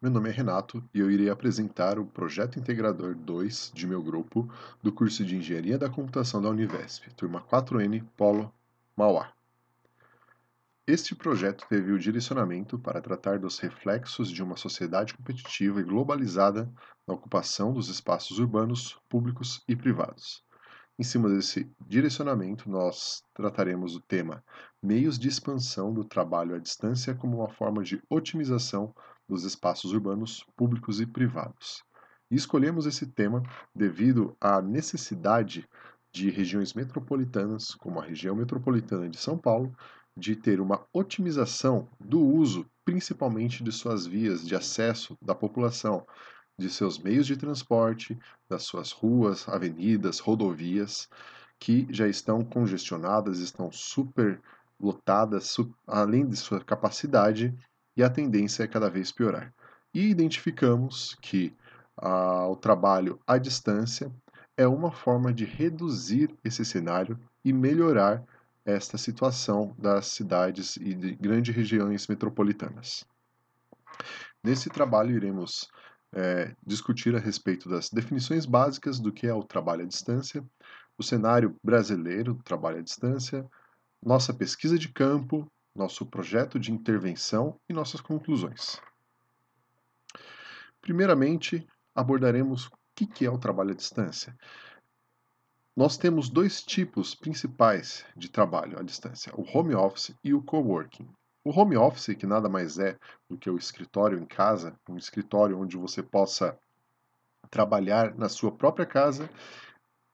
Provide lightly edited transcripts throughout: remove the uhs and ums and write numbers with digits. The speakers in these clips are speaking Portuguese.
Meu nome é Renato e eu irei apresentar o Projeto Integrador 2 de meu grupo do curso de Engenharia da Computação da Univesp, turma 4N, Polo, Mauá. Este projeto teve o direcionamento para tratar dos reflexos de uma sociedade competitiva e globalizada na ocupação dos espaços urbanos, públicos e privados. Em cima desse direcionamento, nós trataremos o tema Meios de expansão do trabalho à distância como uma forma de otimização dos espaços urbanos, públicos e privados. E escolhemos esse tema devido à necessidade de regiões metropolitanas, como a região metropolitana de São Paulo, de ter uma otimização do uso, principalmente de suas vias de acesso da população, de seus meios de transporte, das suas ruas, avenidas, rodovias, que já estão congestionadas, estão super lotadas, além de sua capacidade, e a tendência é cada vez piorar. E identificamos que o trabalho à distância é uma forma de reduzir esse cenário e melhorar esta situação das cidades e de grandes regiões metropolitanas. Nesse trabalho, iremos discutir a respeito das definições básicas do que é o trabalho à distância, o cenário brasileiro do trabalho à distância, nossa pesquisa de campo, nosso projeto de intervenção e nossas conclusões. Primeiramente, abordaremos o que é o trabalho à distância. Nós temos dois tipos principais de trabalho à distância, o home office e o coworking. O home office, que nada mais é do que o escritório em casa, um escritório onde você possa trabalhar na sua própria casa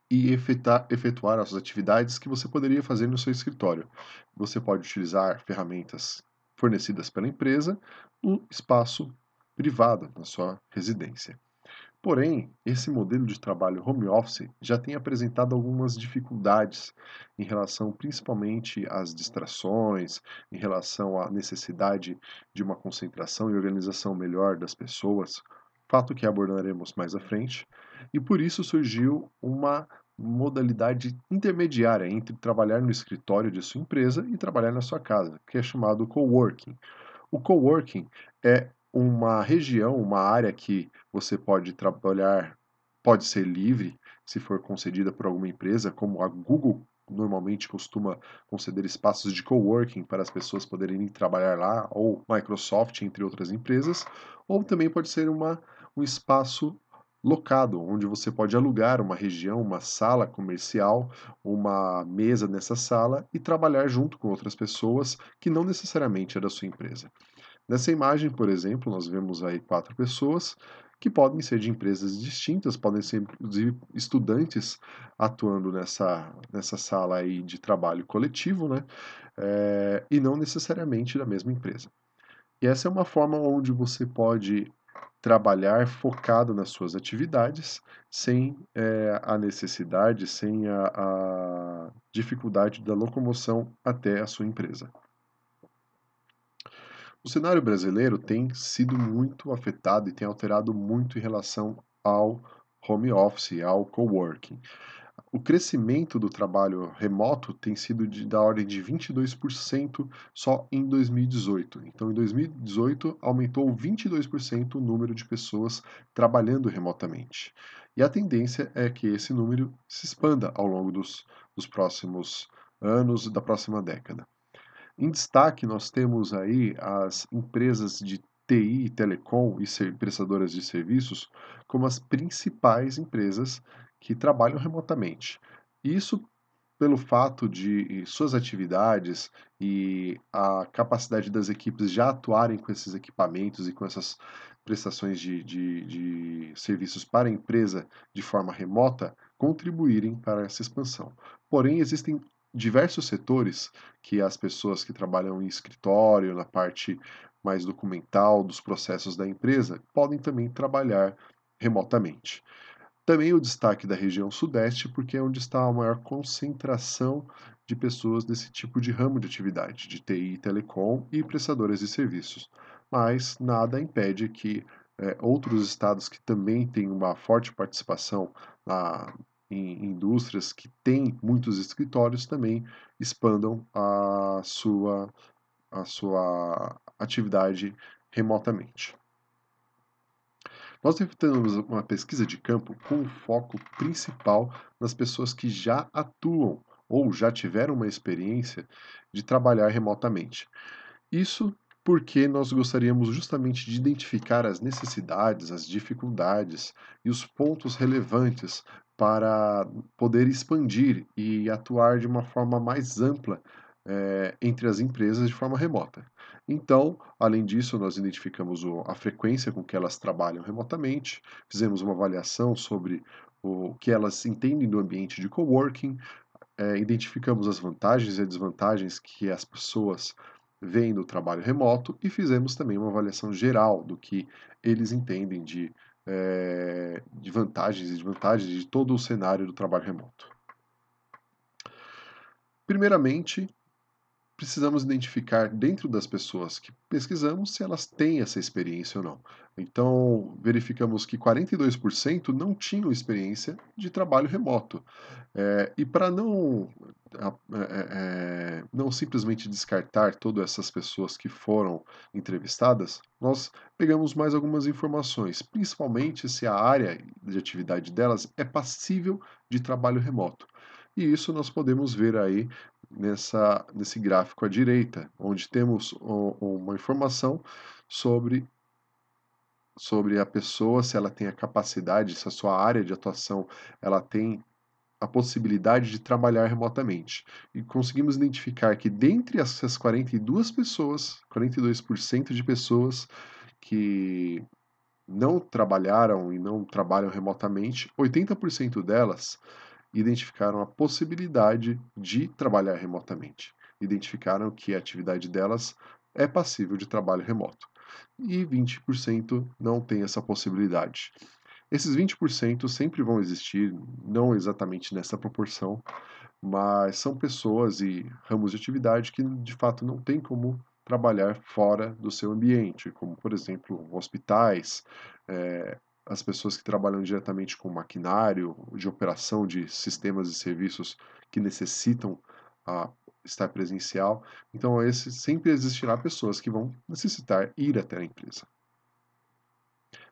e efetuar as atividades que você poderia fazer no seu escritório. Você pode utilizar ferramentas fornecidas pela empresa no espaço privado, na sua residência. Porém, esse modelo de trabalho home office já tem apresentado algumas dificuldades em relação principalmente às distrações, em relação à necessidade de uma concentração e organização melhor das pessoas, fato que abordaremos mais à frente, e por isso surgiu uma modalidade intermediária entre trabalhar no escritório de sua empresa e trabalhar na sua casa, que é chamado coworking. O coworking é uma região, uma área que você pode trabalhar, pode ser livre, se for concedida por alguma empresa, como a Google normalmente costuma conceder espaços de coworking para as pessoas poderem ir trabalhar lá, ou Microsoft, entre outras empresas, ou também pode ser um espaço locado, onde você pode alugar uma região, uma sala comercial, uma mesa nessa sala e trabalhar junto com outras pessoas que não necessariamente é da sua empresa. Nessa imagem, por exemplo, nós vemos aí 4 pessoas que podem ser de empresas distintas, podem ser inclusive estudantes atuando nessa sala aí de trabalho coletivo, né? E não necessariamente da mesma empresa. E essa é uma forma onde você pode trabalhar focado nas suas atividades, sem a necessidade, sem a dificuldade da locomoção até a sua empresa. O cenário brasileiro tem sido muito afetado e tem alterado muito em relação ao home office, ao coworking. O crescimento do trabalho remoto tem sido da ordem de 22% só em 2018. Então, em 2018, aumentou 22% o número de pessoas trabalhando remotamente. E a tendência é que esse número se expanda ao longo dos próximos anos, da próxima década. Em destaque, nós temos aí as empresas de TI, telecom e prestadoras de serviços como as principais empresas que trabalham remotamente. Isso pelo fato de suas atividades e a capacidade das equipes já atuarem com esses equipamentos e com essas prestações de serviços para a empresa de forma remota contribuírem para essa expansão. Porém, existem diversos setores que as pessoas que trabalham em escritório, na parte mais documental dos processos da empresa, podem também trabalhar remotamente. Também o destaque da região sudeste, porque é onde está a maior concentração de pessoas desse tipo de ramo de atividade, de TI, telecom e prestadoras de serviços. Mas nada impede que outros estados que também têm uma forte participação em indústrias que têm muitos escritórios também expandam a sua atividade remotamente. Nós temos uma pesquisa de campo com o foco principal nas pessoas que já atuam ou já tiveram uma experiência de trabalhar remotamente. Isso porque nós gostaríamos justamente de identificar as necessidades, as dificuldades e os pontos relevantes para poder expandir e atuar de uma forma mais ampla entre as empresas de forma remota. Então, além disso, nós identificamos a frequência com que elas trabalham remotamente, fizemos uma avaliação sobre o que elas entendem do ambiente de coworking, identificamos as vantagens e desvantagens que as pessoas veem do trabalho remoto e fizemos também uma avaliação geral do que eles entendem de vantagens e desvantagens de todo o cenário do trabalho remoto. Primeiramente, precisamos identificar dentro das pessoas que pesquisamos se elas têm essa experiência ou não. Então, verificamos que 42% não tinham experiência de trabalho remoto. E para não simplesmente descartar todas essas pessoas que foram entrevistadas, nós pegamos mais algumas informações, principalmente se a área de atividade delas é passível de trabalho remoto. E isso nós podemos ver aí nesse gráfico à direita, onde temos uma informação sobre, sobre a pessoa, se ela tem a capacidade, se a sua área de atuação ela tem a possibilidade de trabalhar remotamente. E conseguimos identificar que dentre essas 42 pessoas, 42% de pessoas que não trabalharam e não trabalham remotamente, 80% delas identificaram a possibilidade de trabalhar remotamente. Identificaram que a atividade delas é passível de trabalho remoto. E 20% não tem essa possibilidade. Esses 20% sempre vão existir, não exatamente nessa proporção, mas são pessoas e ramos de atividade que de fato não tem como trabalhar fora do seu ambiente, como por exemplo hospitais, as pessoas que trabalham diretamente com maquinário, de operação de sistemas e serviços que necessitam estar presencial. Então, sempre existirá pessoas que vão necessitar ir até a empresa.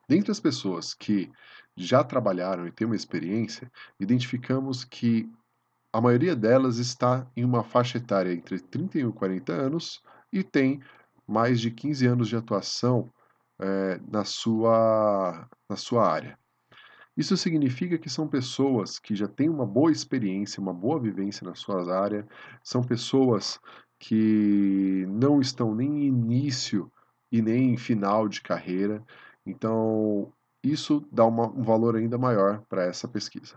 Dentre as pessoas que já trabalharam e têm uma experiência, identificamos que a maioria delas está em uma faixa etária entre 31 e 40 anos e tem mais de 15 anos de atuação na sua área. Isso significa que são pessoas que já têm uma boa experiência, uma boa vivência na sua área, são pessoas que não estão nem em início e nem em final de carreira, então isso dá um valor ainda maior para essa pesquisa.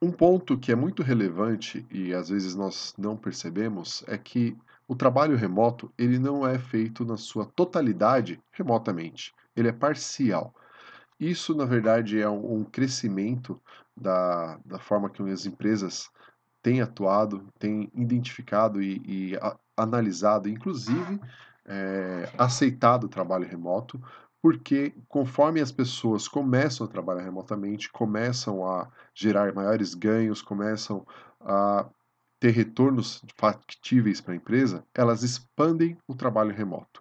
Um ponto que é muito relevante e às vezes nós não percebemos é que o trabalho remoto ele não é feito na sua totalidade remotamente, ele é parcial. Isso, na verdade, é um crescimento da forma que as empresas têm atuado, têm identificado e analisado, inclusive aceitado o trabalho remoto, porque conforme as pessoas começam a trabalhar remotamente, começam a gerar maiores ganhos, começam a ter retornos factíveis para a empresa, elas expandem o trabalho remoto.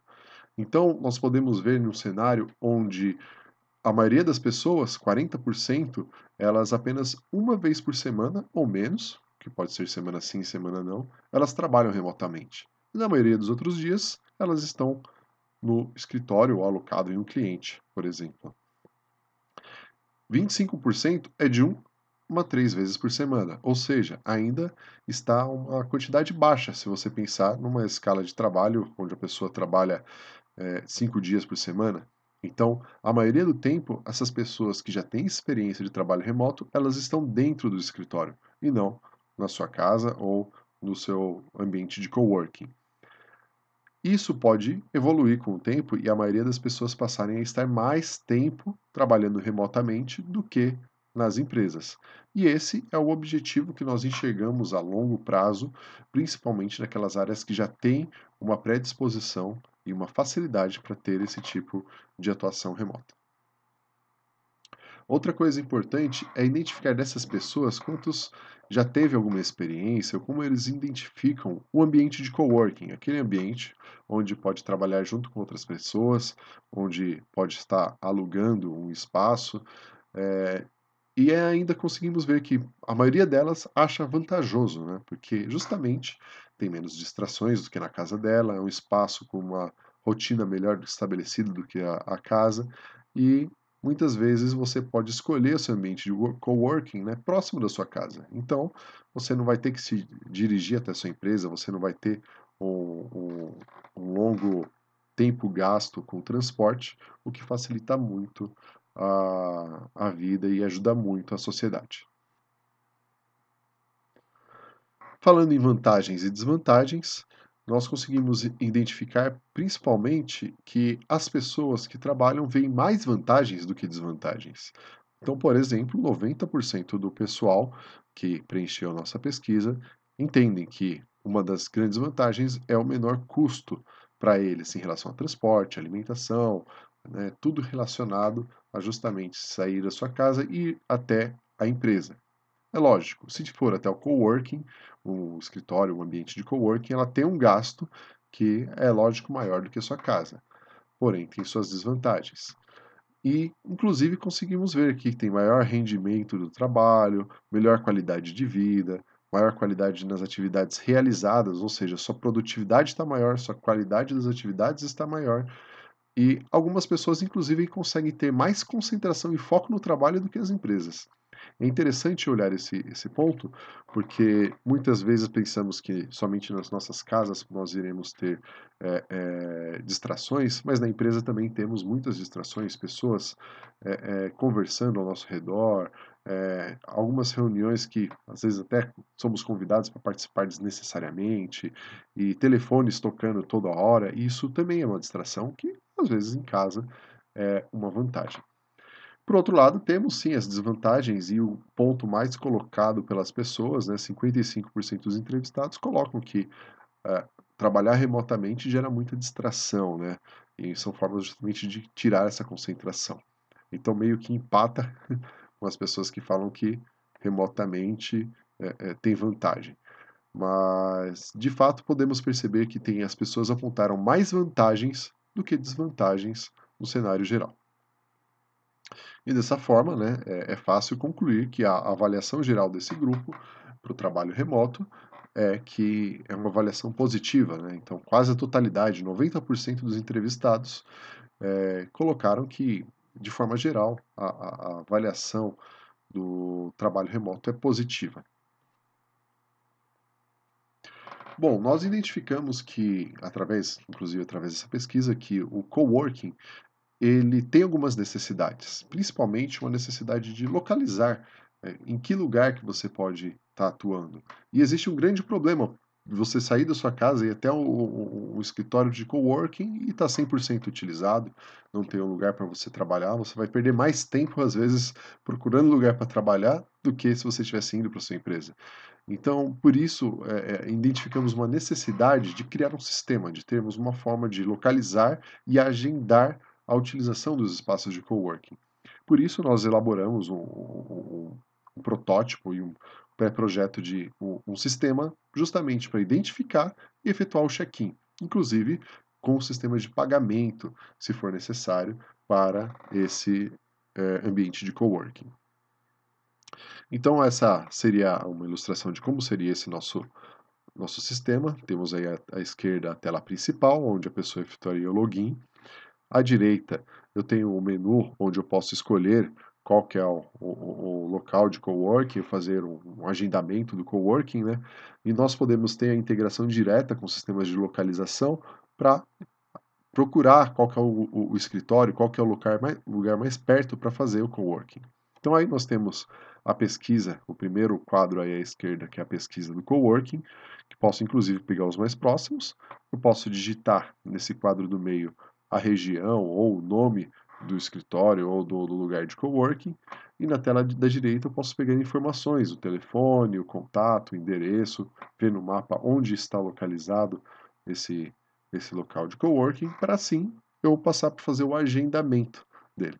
Então, nós podemos ver num cenário onde a maioria das pessoas, 40%, elas apenas uma vez por semana ou menos, que pode ser semana sim, semana não, elas trabalham remotamente. E na maioria dos outros dias, elas estão no escritório ou alocado em um cliente, por exemplo. 25% é de uma 3 vezes por semana, ou seja, ainda está uma quantidade baixa se você pensar numa escala de trabalho onde a pessoa trabalha 5 dias por semana. Então, a maioria do tempo, essas pessoas que já têm experiência de trabalho remoto, elas estão dentro do escritório e não na sua casa ou no seu ambiente de coworking. Isso pode evoluir com o tempo e a maioria das pessoas passarem a estar mais tempo trabalhando remotamente do que nas empresas. E esse é o objetivo que nós enxergamos a longo prazo, principalmente naquelas áreas que já têm uma predisposição e uma facilidade para ter esse tipo de atuação remota. Outra coisa importante é identificar dessas pessoas quantos já teve alguma experiência ou como eles identificam o ambiente de coworking, aquele ambiente onde pode trabalhar junto com outras pessoas, onde pode estar alugando um espaço, eh, e ainda conseguimos ver que a maioria delas acha vantajoso, né? Porque justamente tem menos distrações do que na casa dela, é um espaço com uma rotina melhor estabelecida do que a casa, e muitas vezes você pode escolher o seu ambiente de coworking, né, próximo da sua casa. Então, você não vai ter que se dirigir até a sua empresa, você não vai ter um longo tempo gasto com transporte, o que facilita muito a vida e ajuda muito a sociedade. Falando em vantagens e desvantagens, nós conseguimos identificar principalmente que as pessoas que trabalham veem mais vantagens do que desvantagens. Então, por exemplo, 90% do pessoal que preencheu a nossa pesquisa entendem que uma das grandes vantagens é o menor custo para eles em relação a transporte, alimentação, né, tudo relacionado a justamente sair da sua casa e ir até a empresa. É lógico, se for até o coworking, o escritório, o ambiente de coworking, ela tem um gasto que é lógico maior do que a sua casa, porém tem suas desvantagens. E, inclusive, conseguimos ver que tem maior rendimento do trabalho, melhor qualidade de vida, maior qualidade nas atividades realizadas, ou seja, sua produtividade está maior, sua qualidade das atividades está maior, e algumas pessoas, inclusive, conseguem ter mais concentração e foco no trabalho do que as empresas. É interessante olhar esse ponto, porque muitas vezes pensamos que somente nas nossas casas nós iremos ter distrações, mas na empresa também temos muitas distrações, pessoas conversando ao nosso redor, algumas reuniões que às vezes até somos convidados para participar desnecessariamente, e telefones tocando toda hora, e isso também é uma distração que às vezes em casa é uma vantagem. Por outro lado, temos sim as desvantagens e o ponto mais colocado pelas pessoas, né, 55% dos entrevistados colocam que eh, trabalhar remotamente gera muita distração, né, e são formas justamente de tirar essa concentração. Então, meio que empata com as pessoas que falam que remotamente tem vantagem. Mas, de fato, podemos perceber que as pessoas apontaram mais vantagens do que desvantagens no cenário geral. E dessa forma, né, é fácil concluir que a avaliação geral desse grupo para o trabalho remoto é que é uma avaliação positiva, né? Então, quase a totalidade, 90% dos entrevistados, colocaram que, de forma geral, a avaliação do trabalho remoto é positiva. Bom, nós identificamos que, inclusive através dessa pesquisa, que o coworking ele tem algumas necessidades, principalmente uma necessidade de localizar em que lugar que você pode estar atuando. E existe um grande problema de você sair da sua casa e ir até um escritório de coworking e está 100% utilizado, não tem um lugar para você trabalhar, você vai perder mais tempo, às vezes, procurando lugar para trabalhar do que se você estivesse indo para sua empresa. Então, por isso, identificamos uma necessidade de criar um sistema, de termos uma forma de localizar e agendar a utilização dos espaços de coworking. Por isso, nós elaboramos um protótipo e um pré-projeto de um sistema justamente para identificar e efetuar o check-in, inclusive com o sistema de pagamento, se for necessário, para esse ambiente de coworking. Então, essa seria uma ilustração de como seria esse nosso sistema. Temos aí à esquerda a tela principal, onde a pessoa efetuaria o login. À direita, eu tenho o menu onde eu posso escolher qual que é o local de coworking, fazer um agendamento do coworking, né? E nós podemos ter a integração direta com sistemas de localização para procurar qual que é o escritório, qual que é o lugar mais perto para fazer o coworking. Então aí nós temos a pesquisa, o primeiro quadro aí à esquerda, que é a pesquisa do coworking, que posso inclusive pegar os mais próximos. Eu posso digitar nesse quadro do meio a região ou o nome do escritório ou do lugar de coworking. E na tela da direita eu posso pegar informações, o telefone, o contato, o endereço, ver no mapa onde está localizado esse, esse local de coworking, para assim eu passar para fazer o agendamento dele.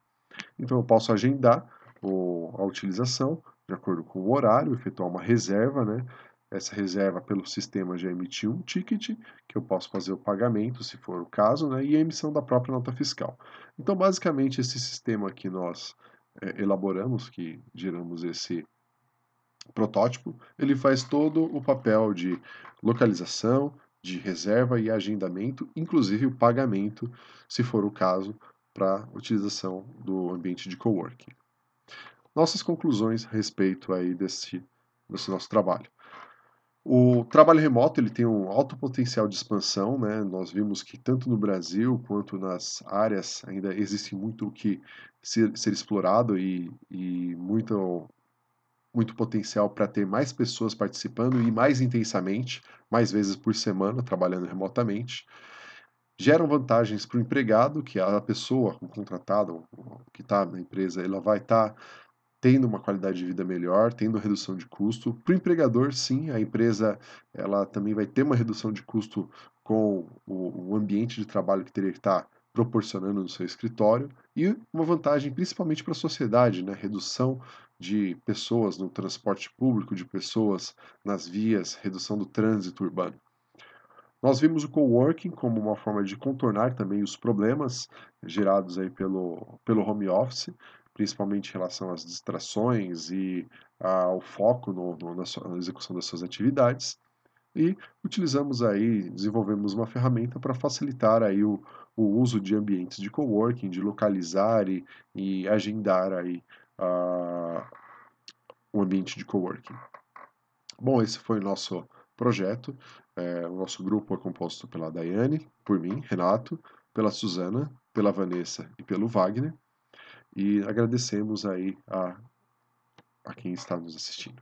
Então eu posso agendar a utilização de acordo com o horário, efetuar uma reserva, né? Essa reserva pelo sistema já emitiu um ticket, que eu posso fazer o pagamento, se for o caso, né? E a emissão da própria nota fiscal. Então, basicamente, esse sistema que nós elaboramos, que geramos esse protótipo, ele faz todo o papel de localização, de reserva e agendamento, inclusive o pagamento, se for o caso, para utilização do ambiente de coworking. Nossas conclusões a respeito aí desse nosso trabalho. O trabalho remoto ele tem um alto potencial de expansão, né? Nós vimos que tanto no Brasil quanto nas áreas ainda existe muito o que ser explorado e muito potencial para ter mais pessoas participando e mais intensamente, mais vezes por semana, trabalhando remotamente. Geram vantagens para o empregado, que a pessoa, o contratado, que está na empresa, ela vai estar tendo uma qualidade de vida melhor, tendo redução de custo. Para o empregador, sim, a empresa ela também vai ter uma redução de custo com o ambiente de trabalho que teria que estar proporcionando no seu escritório e uma vantagem principalmente para a sociedade, né? Redução de pessoas no transporte público, de pessoas nas vias, redução do trânsito urbano. Nós vimos o coworking como uma forma de contornar também os problemas gerados aí pelo home office, principalmente em relação às distrações e ao foco na execução das suas atividades. E utilizamos aí, desenvolvemos uma ferramenta para facilitar aí o uso de ambientes de coworking, de localizar e agendar aí o ambiente de coworking. Bom, esse foi o nosso projeto. O nosso grupo é composto pela Daiane, por mim, Renato, pela Suzana, pela Vanessa e pelo Wagner. E agradecemos aí a quem está nos assistindo.